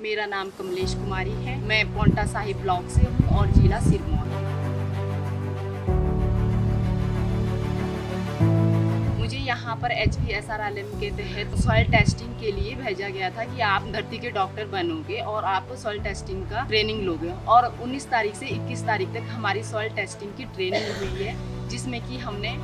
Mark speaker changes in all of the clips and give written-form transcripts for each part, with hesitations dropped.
Speaker 1: मेरा नाम कमलेश कुमारी है। मैं पोंटा साहिब ब्लॉक से हूँ और जिला सिरमौर। मुझे यहाँ पर HPSRLM के तहत सॉइल टेस्टिंग के लिए भेजा गया था कि आप धरती के डॉक्टर बनोगे और आप सॉइल टेस्टिंग का ट्रेनिंग लोगे। और 19 तारीख से 21 तारीख तक हमारी सॉइल टेस्टिंग की ट्रेनिंग हुई है, जिसमें कि हमने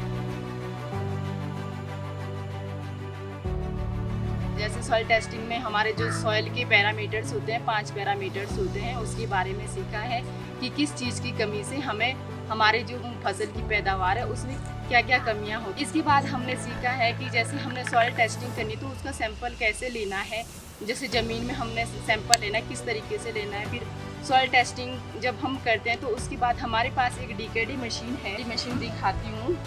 Speaker 1: जैसे सॉइल टेस्टिंग में हमारे जो सॉइल के पैरामीटर्स होते हैं, 5 पैरामीटर्स होते हैं, उसके बारे में सीखा है कि किस चीज़ की कमी से हमें हमारे जो फसल की पैदावार है उसमें क्या क्या कमियां होगी। इसके बाद हमने सीखा है कि जैसे हमने सॉइल टेस्टिंग करनी तो उसका सैंपल कैसे लेना है, जैसे ज़मीन में हमने सैंपल लेना है किस तरीके से लेना है। फिर सॉइल टेस्टिंग जब हम करते हैं तो उसके बाद हमारे पास एक DKD मशीन है। ये मशीन दिखाती हूँ,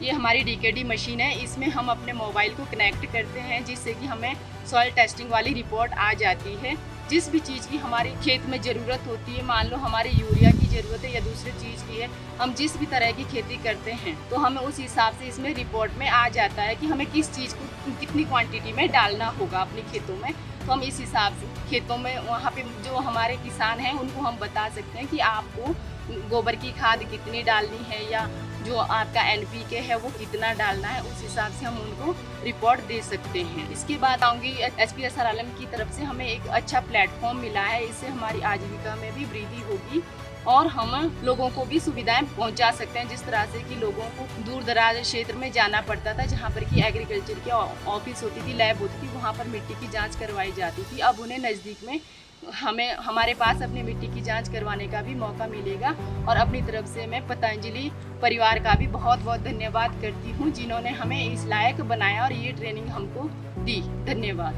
Speaker 1: ये हमारी DKD मशीन है। इसमें हम अपने मोबाइल को कनेक्ट करते हैं जिससे कि हमें सॉइल टेस्टिंग वाली रिपोर्ट आ जाती है। जिस भी चीज़ की हमारी खेत में ज़रूरत होती है, मान लो हमारी यूरिया की ज़रूरत है या दूसरी चीज़ की है, हम जिस भी तरह की खेती करते हैं तो हमें उस हिसाब से इसमें रिपोर्ट में आ जाता है कि हमें किस चीज़ को कितनी क्वांटिटी में डालना होगा अपने खेतों में। तो हम इस हिसाब से खेतों में वहाँ पे जो हमारे किसान हैं उनको हम बता सकते हैं कि आपको गोबर की खाद कितनी डालनी है या जो आपका NPK है वो कितना डालना है, उस हिसाब से हम उनको रिपोर्ट दे सकते हैं। इसके बाद आऊँगी HPSRLM की तरफ से हमें एक अच्छा प्लेटफॉर्म मिला है। इससे हमारी आजीविका में भी वृद्धि होगी और हम लोगों को भी सुविधाएं पहुंचा सकते हैं। जिस तरह से कि लोगों को दूर दराज क्षेत्र में जाना पड़ता था, जहां पर कि एग्रीकल्चर की ऑफिस होती थी, लैब होती थी, वहां पर मिट्टी की जांच करवाई जाती थी। अब उन्हें नज़दीक में हमारे पास अपनी मिट्टी की जांच करवाने का भी मौका मिलेगा। और अपनी तरफ से मैं पतंजलि परिवार का भी बहुत बहुत धन्यवाद करती हूँ, जिन्होंने हमें इस लायक बनाया और ये ट्रेनिंग हमको दी। धन्यवाद।